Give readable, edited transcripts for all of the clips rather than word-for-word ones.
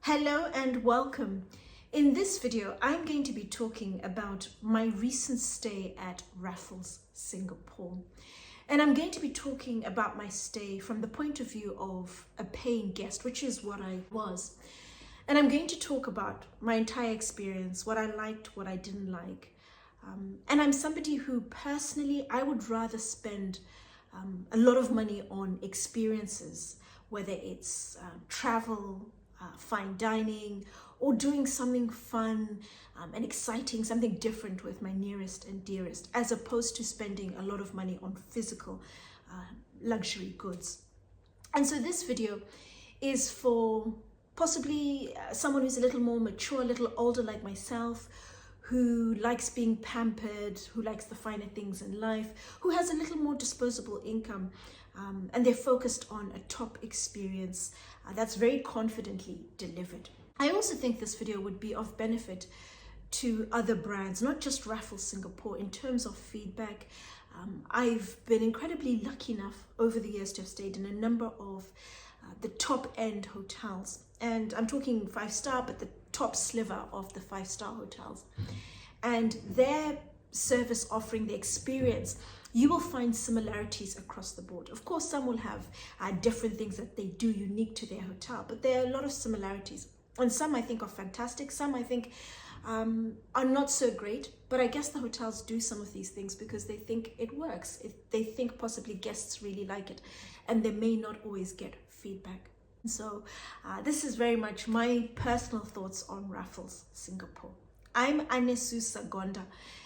Hello and welcome. In this video, I'm going to be talking about my recent stay at Raffles Singapore. And I'm going to be talking about my stay from the point of view of a paying guest, which is what I was. And I'm going to talk about my entire experience, what I liked, what I didn't like. And I'm somebody who personally, I would rather spend a lot of money on experiences, whether it's travel, fine dining, or doing something fun and exciting, something different with my nearest and dearest, as opposed to spending a lot of money on physical luxury goods. And so this video is for possibly someone who's a little more mature, a little older like myself, who likes being pampered, who likes the finer things in life, who has a little more disposable income, and they're focused on a top experience that's very confidently delivered. I also think this video would be of benefit to other brands, not just Raffles Singapore, in terms of feedback. I've been incredibly lucky enough over the years to have stayed in a number of the top-end hotels, and I'm talking 5-star, but the top sliver of the 5-star hotels. And their service offering, the experience, you will find similarities across the board. Of course, some will have different things that they do unique to their hotel, but there are a lot of similarities. And some I think are fantastic, some I think are not so great, but I guess the hotels do some of these things because they think it works. They think possibly guests really like it, and they may not always get feedback. So this is very much my personal thoughts on Raffles Singapore. I'm Anesu Sagonda,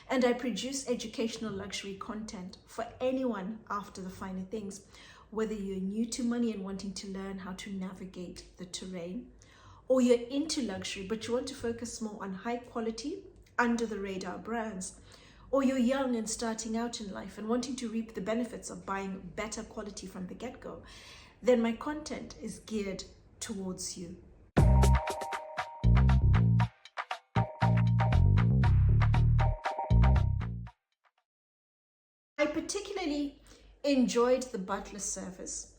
and I produce educational luxury content for anyone after the finer things, whether you're new to money and wanting to learn how to navigate the terrain, or you're into luxury but you want to focus more on high quality, under the radar brands, or you're young and starting out in life and wanting to reap the benefits of buying better quality from the get-go, then my content is geared towards you. I particularly enjoyed the butler service,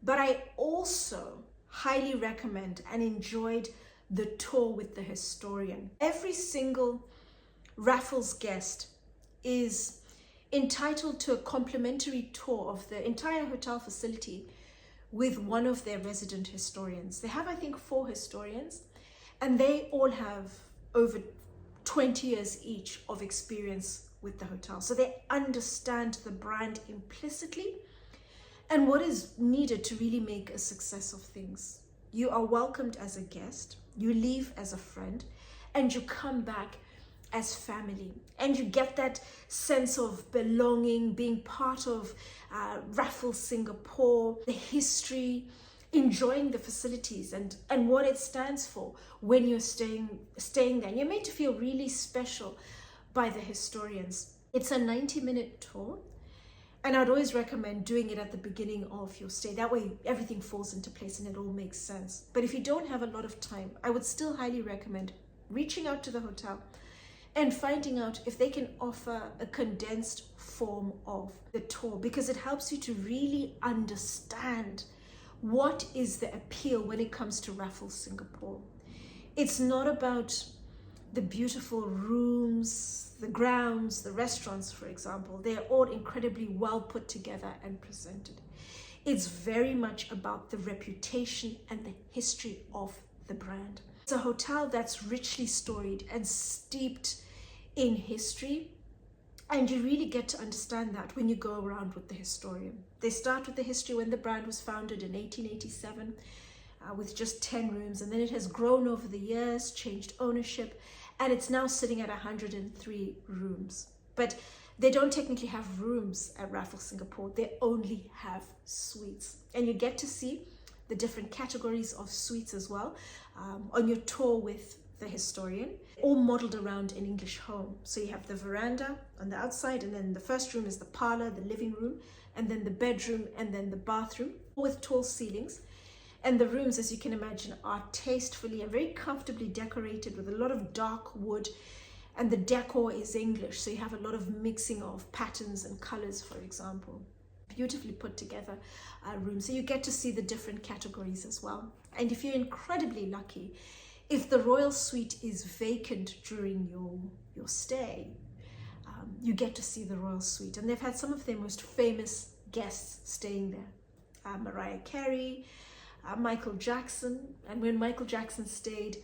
but I also highly recommend and enjoyed the tour with the historian. Every single Raffles guest is entitled to a complimentary tour of the entire hotel facility with one of their resident historians. They have, I think, 4 historians, and they all have over 20 years each of experience with the hotel. So they understand the brand implicitly and what is needed to really make a success of things. You are welcomed as a guest, you leave as a friend, and you come back as family, and you get that sense of belonging, being part of Raffles Singapore, the history, enjoying the facilities and what it stands for when you're staying there. And you're made to feel really special by the historians. It's a 90-minute tour, and I'd always recommend doing it at the beginning of your stay. That way everything falls into place and it all makes sense. But if you don't have a lot of time, I would still highly recommend reaching out to the hotel and finding out if they can offer a condensed form of the tour, because it helps you to really understand what is the appeal when it comes to Raffles Singapore. It's not about the beautiful rooms, the grounds, the restaurants, for example. They're all incredibly well put together and presented. It's very much about the reputation and the history of the brand. It's a hotel that's richly storied and steeped in history, and you really get to understand that when you go around with the historian. They start with the history when the brand was founded in 1887 with just 10 rooms, and then it has grown over the years, changed ownership, and it's now sitting at 103 rooms. But they don't technically have rooms at Raffles Singapore, they only have suites. And you get to see the different categories of suites as well on your tour with the historian, all modeled around an English home. So you have the veranda on the outside, and then the first room is the parlor, the living room, and then the bedroom, and then the bathroom with tall ceilings. And the rooms, as you can imagine, are tastefully and very comfortably decorated with a lot of dark wood, and the decor is English, so you have a lot of mixing of patterns and colors, for example. Beautifully put together room, so you get to see the different categories as well. And if you're incredibly lucky, if the royal suite is vacant during your stay, you get to see the royal suite. And they've had some of their most famous guests staying there. Mariah Carey, Michael Jackson. And when Michael Jackson stayed,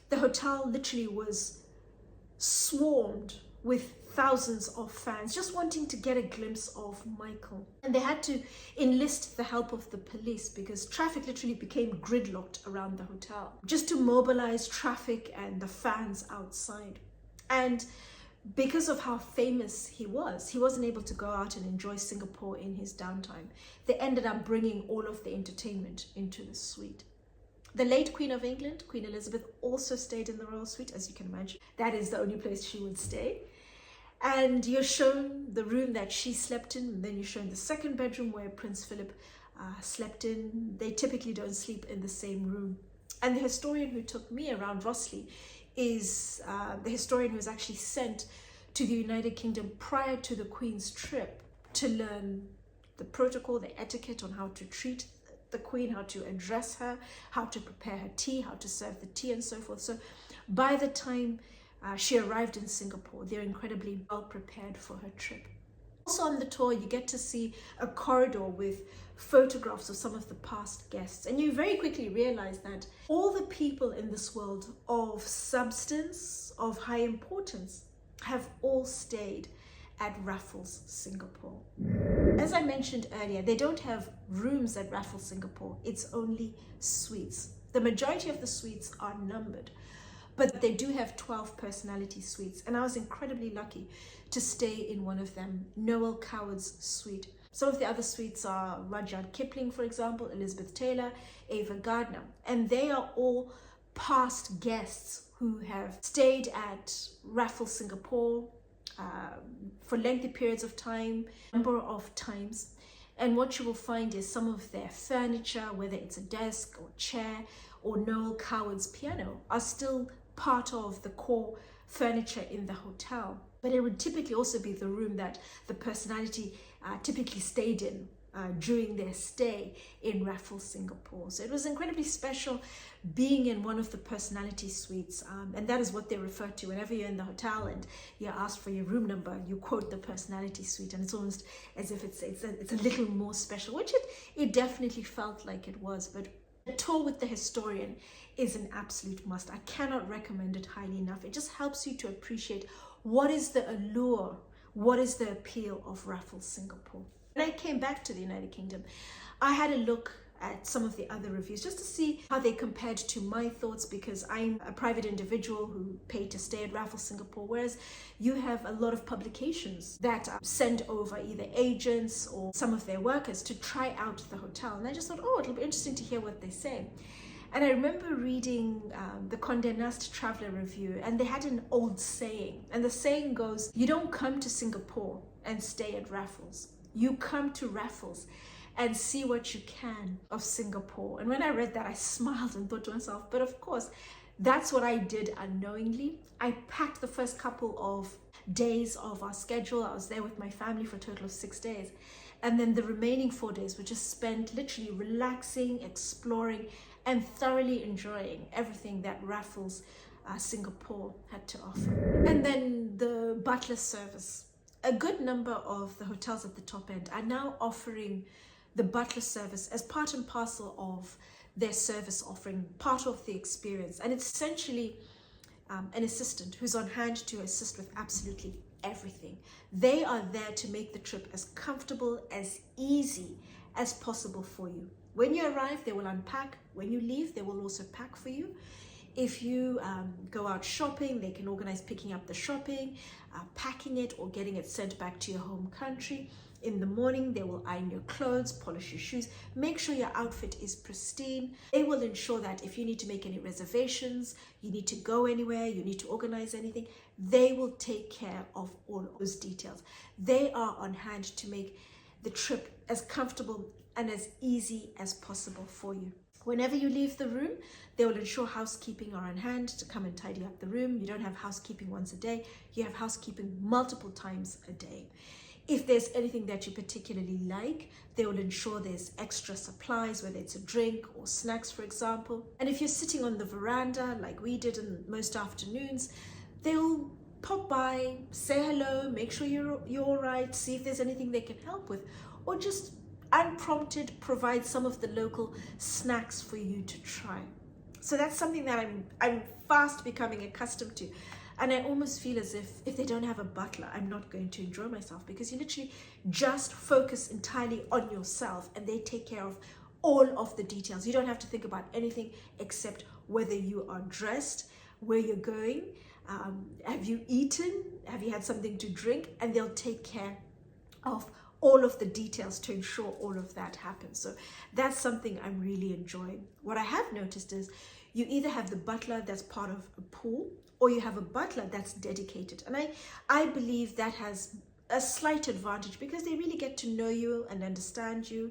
the hotel literally was swarmed with thousands of fans just wanting to get a glimpse of Michael. And they had to enlist the help of the police because traffic literally became gridlocked around the hotel just to mobilize traffic and the fans outside. And because of how famous he wasn't able to go out and enjoy Singapore in his downtime. They ended up bringing all of the entertainment into the suite. The late Queen of England, Queen Elizabeth, also stayed in the royal suite, as you can imagine. That is the only place she would stay. And you're shown the room that she slept in, and then you're shown the second bedroom where Prince Philip slept in. They typically don't sleep in the same room. And the historian who took me around Rossley is the historian who was actually sent to the United Kingdom prior to the Queen's trip to learn the protocol, the etiquette on how to treat the Queen, how to address her, how to prepare her tea, how to serve the tea, and so forth. So by the time she arrived in Singapore, they're incredibly well prepared for her trip. Also on the tour, you get to see a corridor with photographs of some of the past guests, and you very quickly realize that all the people in this world of substance, of high importance, have all stayed at Raffles Singapore. As I mentioned earlier, they don't have rooms at Raffles Singapore, it's only suites. The majority of the suites are numbered, but they do have 12 personality suites, and I was incredibly lucky to stay in one of them, Noel Coward's suite. Some of the other suites are Rudyard Kipling, for example, Elizabeth Taylor, Ava Gardner, and they are all past guests who have stayed at Raffles Singapore for lengthy periods of time, number of times. And what you will find is some of their furniture, whether it's a desk or chair or Noel Coward's piano, are still part of the core furniture in the hotel. But it would typically also be the room that the personality typically stayed in during their stay in Raffles Singapore. So it was incredibly special being in one of the personality suites, and that is what they refer to whenever you're in the hotel and you're asked for your room number. You quote the personality suite, and it's almost as if it's a little more special, which it definitely felt like it was. But a tour with the historian is an absolute must. I cannot recommend it highly enough. It just helps you to appreciate what is the allure, what is the appeal of Raffles Singapore. When I came back to the United Kingdom, I had a look at some of the other reviews just to see how they compared to my thoughts, because I'm a private individual who paid to stay at Raffles Singapore, whereas you have a lot of publications that send over either agents or some of their workers to try out the hotel. And I just thought, oh, it'll be interesting to hear what they say. And I remember reading the Condé Nast Traveler review, and they had an old saying, and the saying goes, you don't come to Singapore and stay at Raffles. You come to Raffles and see what you can of Singapore. And when I read that, I smiled and thought to myself, but of course, that's what I did unknowingly. I packed the first couple of days of our schedule. I was there with my family for a total of 6 days. And then the remaining 4 days were just spent literally relaxing, exploring, and thoroughly enjoying everything that Raffles Singapore had to offer. And then the butler service. A good number of the hotels at the top end are now offering the butler service as part and parcel of their service offering, part of the experience. And it's essentially an assistant who's on hand to assist with absolutely everything. They are there to make the trip as comfortable, as easy as possible for you. When you arrive, they will unpack. When you leave, they will also pack for you. If you go out shopping, they can organize picking up the shopping, packing it, or getting it sent back to your home country. In the morning, they will iron your clothes, polish your shoes, make sure your outfit is pristine. They will ensure that if you need to make any reservations, you need to go anywhere, you need to organize anything, they will take care of all those details. They are on hand to make the trip as comfortable and as easy as possible for you. Whenever you leave the room, they will ensure housekeeping are on hand to come and tidy up the room. You don't have housekeeping once a day, you have housekeeping multiple times a day. If there's anything that you particularly like, they will ensure there's extra supplies, whether it's a drink or snacks, for example. And if you're sitting on the veranda, like we did in most afternoons, they'll pop by, say hello, make sure you're all right, see if there's anything they can help with, or just unprompted provide some of the local snacks for you to try. So that's something that I'm fast becoming accustomed to. And I almost feel as if they don't have a butler, I'm not going to enjoy myself, because you literally just focus entirely on yourself and they take care of all of the details. You don't have to think about anything except whether you are dressed, where you're going, have you eaten, have you had something to drink, and they'll take care of all of the details to ensure all of that happens. So that's something I'm really enjoying. What I have noticed is you either have the butler that's part of a pool, or you have a butler that's dedicated. And I believe that has a slight advantage because they really get to know you and understand you.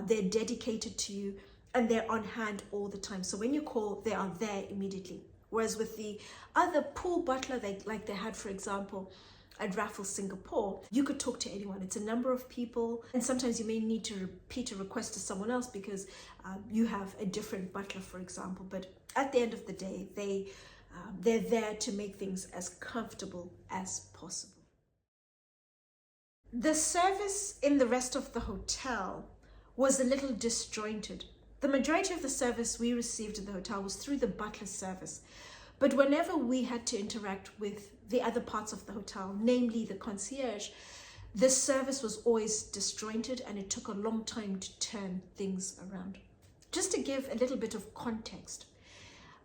They're dedicated to you and they're on hand all the time. So when you call, they are there immediately. Whereas with the other pool butler, like they had, for example, at Raffles Singapore, you could talk to anyone. It's a number of people, and sometimes you may need to repeat a request to someone else because you have a different butler, for example. But at the end of the day, they're there to make things as comfortable as possible. The service in the rest of the hotel was a little disjointed. The majority of the service we received in the hotel was through the butler service. But whenever we had to interact with the other parts of the hotel, namely the concierge, the service was always disjointed and it took a long time to turn things around. Just to give a little bit of context,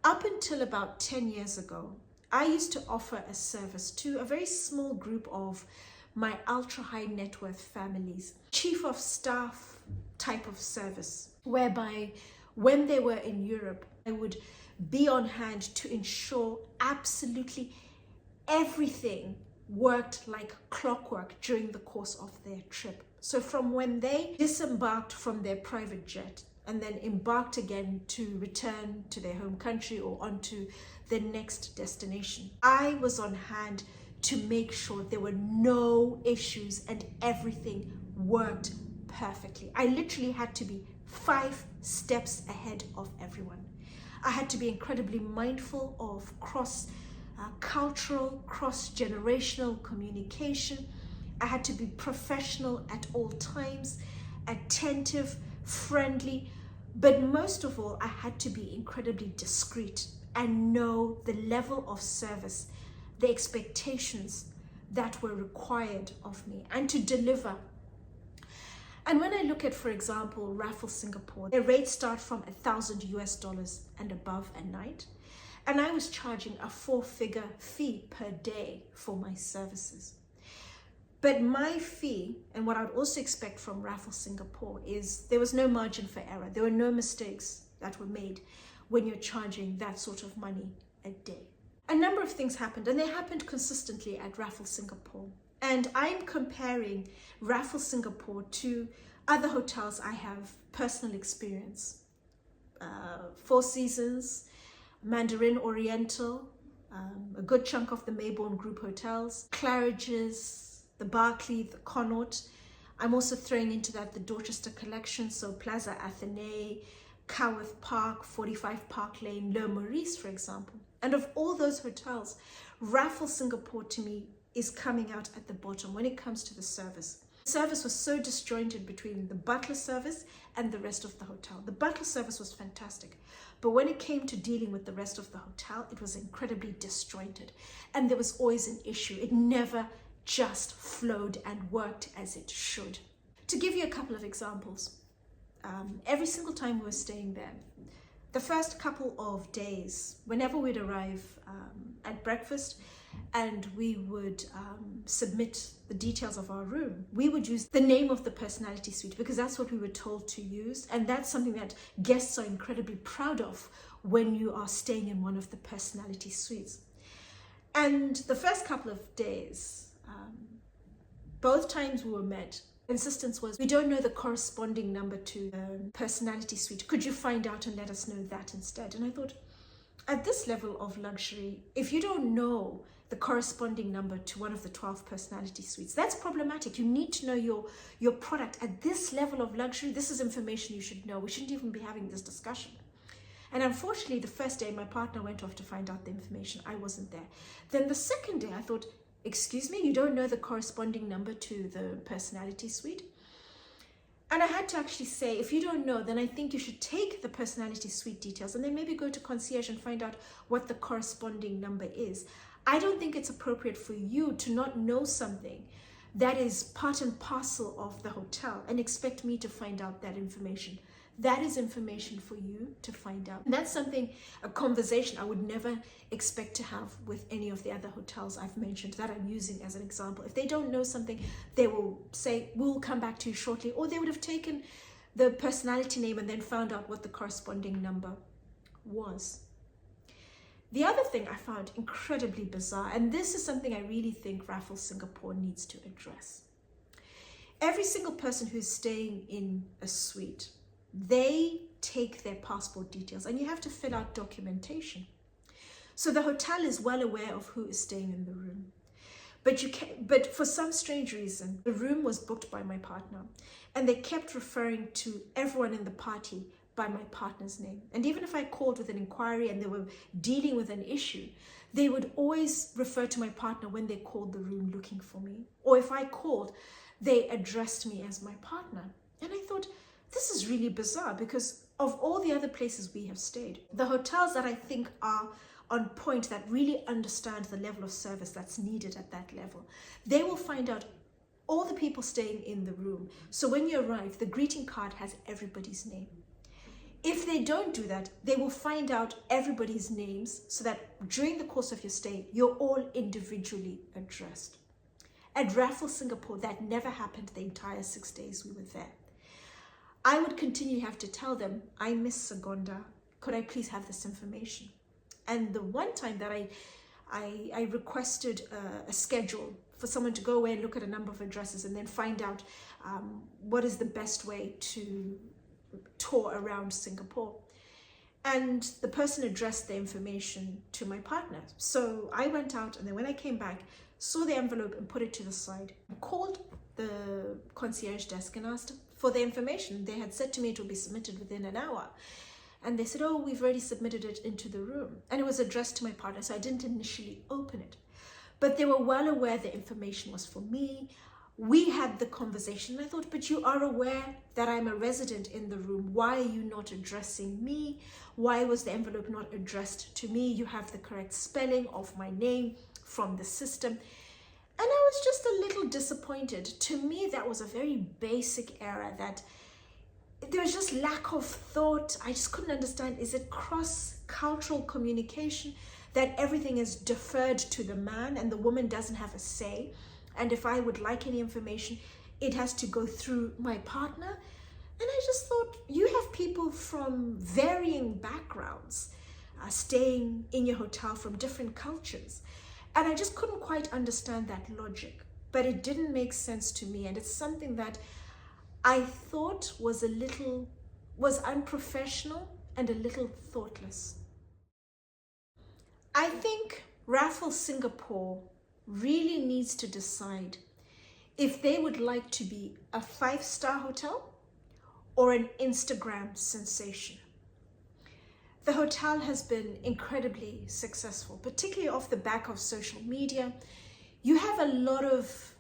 up until about 10 years ago, I used to offer a service to a very small group of my ultra high net worth families, chief of staff type of service, whereby when they were in Europe, I would be on hand to ensure absolutely everything worked like clockwork during the course of their trip. So from when they disembarked from their private jet and then embarked again to return to their home country or onto the next destination, I was on hand to make sure there were no issues and everything worked perfectly. I literally had to be 5 steps ahead of everyone. I had to be incredibly mindful of cross-cultural, cross-generational communication. I had to be professional at all times, attentive, friendly, but most of all, I had to be incredibly discreet and know the level of service, the expectations that were required of me, and to deliver. And when I look at, for example, Raffles Singapore, their rates start from $1,000 and above a night. And I was charging a 4-figure fee per day for my services. But my fee, and what I'd also expect from Raffles Singapore, is there was no margin for error. There were no mistakes that were made when you're charging that sort of money a day. A number of things happened, and they happened consistently at Raffles Singapore. And I'm comparing Raffles Singapore to other hotels I have personal experience. Four Seasons, Mandarin Oriental, a good chunk of the Maybourne Group hotels, Claridge's, the Berkeley, the Connaught. I'm also throwing into that the Dorchester collection, so Plaza Athénée, Coworth Park, 45 Park Lane, Le Maurice, for example. And of all those hotels, Raffles Singapore to me is coming out at the bottom when it comes to the service. The service was so disjointed between the butler service and the rest of the hotel. The butler service was fantastic, but when it came to dealing with the rest of the hotel, it was incredibly disjointed, and there was always an issue. It never just flowed and worked as it should. To give you a couple of examples, every single time we were staying there, the first couple of days, whenever we'd arrive at breakfast and we would submit the details of our room, we would use the name of the personality suite because that's what we were told to use, and that's something that guests are incredibly proud of when you are staying in one of the personality suites. And the first couple of days, both times we were met, insistence was, we don't know the corresponding number to the personality suite. Could you find out and let us know that instead? And I thought, at this level of luxury, if you don't know the corresponding number to one of the 12 personality suites, that's problematic. You need to know your product at this level of luxury. This is information you should know. We shouldn't even be having this discussion. And unfortunately, the first day my partner went off to find out the information. I wasn't there. Then the second day I thought, excuse me, you don't know the corresponding number to the personality suite? And I had to actually say, if you don't know, then I think you should take the personality suite details and then maybe go to concierge and find out what the corresponding number is. I don't think it's appropriate for you to not know something that is part and parcel of the hotel and expect me to find out that information. That is information for you to find out. And that's something, a conversation I would never expect to have with any of the other hotels I've mentioned that I'm using as an example. If they don't know something, they will say, we'll come back to you shortly. Or they would have taken the personality name and then found out what the corresponding number was. The other thing I found incredibly bizarre, and this is something I really think Raffles Singapore needs to address. Every single person who's staying in a suite, they take their passport details and you have to fill out documentation. So the hotel is well aware of who is staying in the room. But for some strange reason, the room was booked by my partner and they kept referring to everyone in the party by my partner's name. And even if I called with an inquiry and they were dealing with an issue, they would always refer to my partner when they called the room looking for me. Or if I called, they addressed me as my partner. And I thought, this is really bizarre because of all the other places we have stayed, the hotels that I think are on point, that really understand the level of service that's needed at that level, they will find out all the people staying in the room. So when you arrive, the greeting card has everybody's name. If they don't do that, they will find out everybody's names so that during the course of your stay, you're all individually addressed. At Raffles Singapore, that never happened the entire 6 days we were there. I would continue to have to tell them, I'm Miss Sagonda, could I please have this information? And the one time that I requested a schedule for someone to go away and look at a number of addresses and then find out what is the best way to tour around Singapore. And the person addressed the information to my partner. So I went out and then when I came back, saw the envelope and put it to the side. I called the concierge desk and asked for the information. They had said to me it would be submitted within an hour. And they said, oh, we've already submitted it into the room. And it was addressed to my partner, so I didn't initially open it. But they were well aware the information was for me. We had the conversation and I thought, but you are aware that I'm a resident in the room. Why are you not addressing me? Why was the envelope not addressed to me? You have the correct spelling of my name from the system. And I was just a little disappointed. To me, that was a very basic error, that there was just lack of thought. I just couldn't understand, is it cross-cultural communication that everything is deferred to the man and the woman doesn't have a say? And if I would like any information, it has to go through my partner? And I just thought, you have people from varying backgrounds staying in your hotel from different cultures. And I just couldn't quite understand that logic, but it didn't make sense to me. And it's something that I thought was unprofessional and a little thoughtless. I think Raffles Singapore really needs to decide if they would like to be a 5-star hotel or an Instagram sensation. The hotel has been incredibly successful, particularly off the back of social media. You have a lot of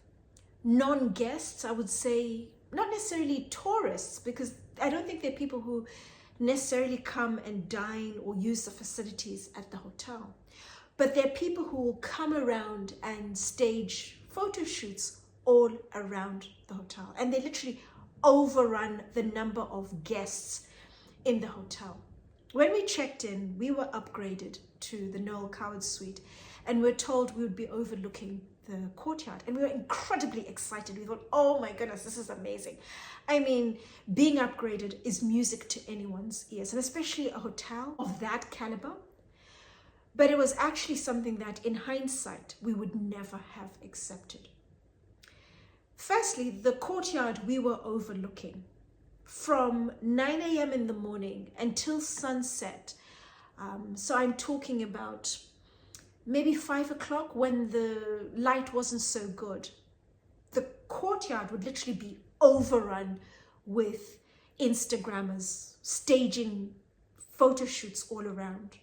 non-guests, I would say, not necessarily tourists, because I don't think they're people who necessarily come and dine or use the facilities at the hotel. But they're people who will come around and stage photo shoots all around the hotel. And they literally overrun the number of guests in the hotel. When we checked in, we were upgraded to the Noel Coward suite and we're told we would be overlooking the courtyard. And we were incredibly excited. We thought, oh my goodness, this is amazing. I mean, being upgraded is music to anyone's ears, and especially a hotel of that caliber. But it was actually something that in hindsight, we would never have accepted. Firstly, the courtyard we were overlooking from 9 a.m. in the morning until sunset, So I'm talking about maybe 5 o'clock when the light wasn't so good. The courtyard would literally be overrun with Instagrammers staging photo shoots all around.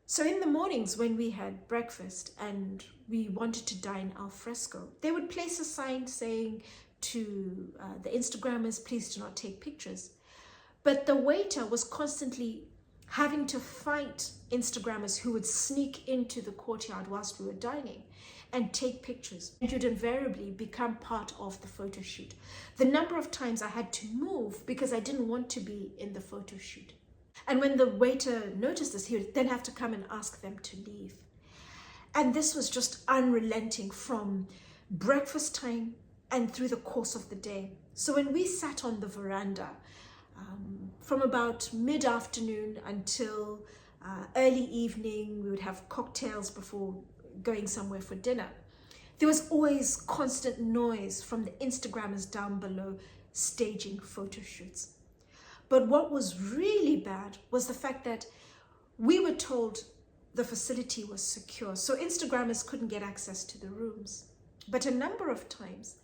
So in the mornings when we had breakfast and we wanted to dine al fresco, they would place a sign saying to the Instagrammers, please do not take pictures. But the waiter was constantly having to fight Instagrammers who would sneak into the courtyard whilst we were dining and take pictures. It would invariably become part of the photo shoot. The number of times I had to move because I didn't want to be in the photo shoot. And when the waiter noticed this, he would then have to come and ask them to leave. And this was just unrelenting from breakfast time and through the course of the day. So when we sat on the veranda, from about mid-afternoon until early evening, we would have cocktails before going somewhere for dinner. There was always constant noise from the Instagrammers down below staging photo shoots. But what was really bad was the fact that we were told the facility was secure, so Instagrammers couldn't get access to the rooms. But a number of times,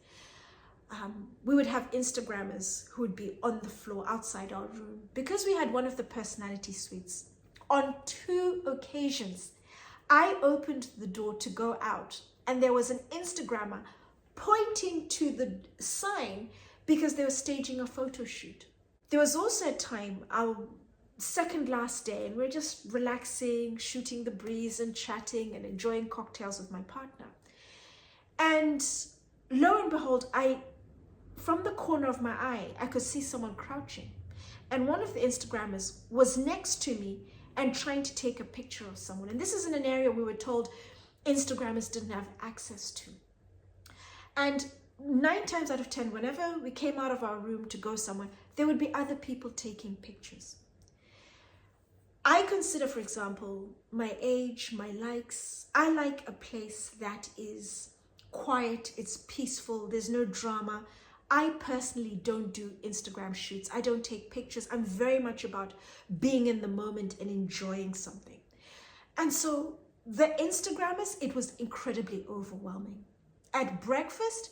we would have Instagrammers who would be on the floor outside our room because we had one of the personality suites. On 2 occasions, I opened the door to go out and there was an Instagrammer pointing to the sign because they were staging a photo shoot. There was also a time, our second last day, and we're just relaxing, shooting the breeze and chatting and enjoying cocktails with my partner. And lo and behold, from the corner of my eye, I could see someone crouching. And one of the Instagrammers was next to me and trying to take a picture of someone. And this is in an area we were told Instagrammers didn't have access to. And 9 times out of 10, whenever we came out of our room to go somewhere, there would be other people taking pictures. I consider, for example, my age, my likes. I like a place that is quiet, it's peaceful, there's no drama. I personally don't do Instagram shoots. I don't take pictures. I'm very much about being in the moment and enjoying something. And so the Instagrammers, it was incredibly overwhelming. At breakfast,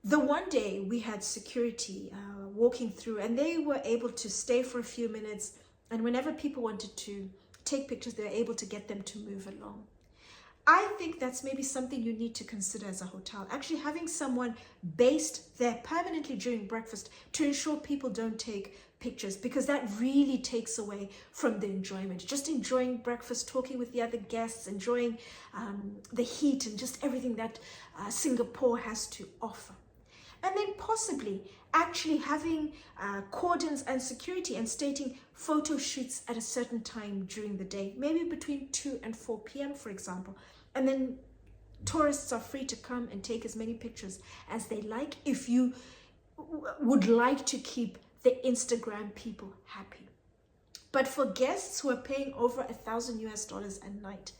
the one day we had security walking through and they were able to stay for a few minutes, and whenever people wanted to take pictures, they were able to get them to move along. I think that's maybe something you need to consider as a hotel, actually having someone based there permanently during breakfast to ensure people don't take pictures, because that really takes away from the enjoyment. Just enjoying breakfast, talking with the other guests, enjoying the heat and just everything that Singapore has to offer. And then possibly actually having cordons and security and stating photo shoots at a certain time during the day, maybe between 2 and 4 p.m. for example. And then tourists are free to come and take as many pictures as they like if you would like to keep the Instagram people happy. But for guests who are paying over $1,000 a night,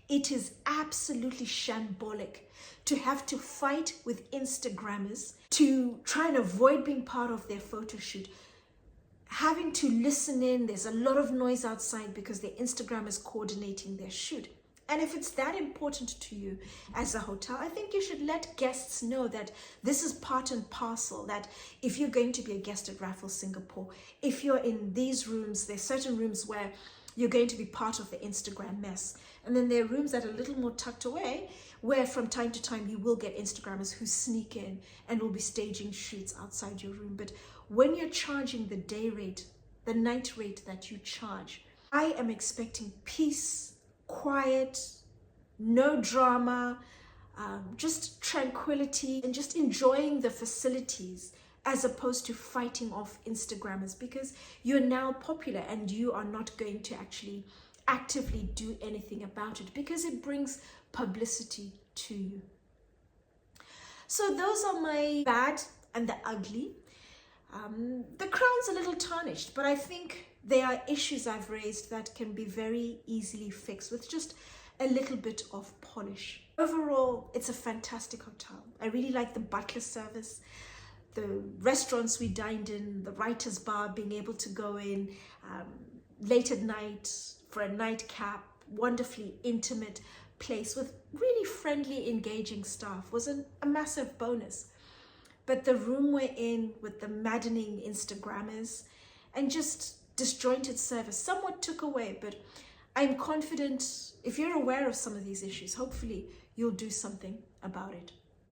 it is absolutely shambolic to have to fight with Instagrammers to try and avoid being part of their photo shoot. Having to listen in, there's a lot of noise outside because the Instagram is coordinating their shoot. And if it's that important to you as a hotel, I think you should let guests know that this is part and parcel, that if you're going to be a guest at Raffles Singapore, if you're in these rooms, there's certain rooms where you're going to be part of the Instagram mess. And then there are rooms that are a little more tucked away, where from time to time you will get Instagrammers who sneak in and will be staging shoots outside your room. But when you're charging the day rate, the night rate that you charge, I am expecting peace, quiet, no drama, just tranquility and just enjoying the facilities, as opposed to fighting off Instagrammers, because you're now popular and you are not going to actually actively do anything about it because it brings publicity to you. So those are my bad and the ugly. The crown's a little tarnished, but I think there are issues I've raised that can be very easily fixed with just a little bit of polish. Overall, it's a fantastic hotel. I really like the butler service, the restaurants we dined in, the writer's bar, being able to go in, late at night for a nightcap, wonderfully intimate place with really friendly, engaging staff was a massive bonus. But the room we're in with the maddening Instagrammers and just disjointed service somewhat took away. But I'm confident if you're aware of some of these issues, hopefully you'll do something about it.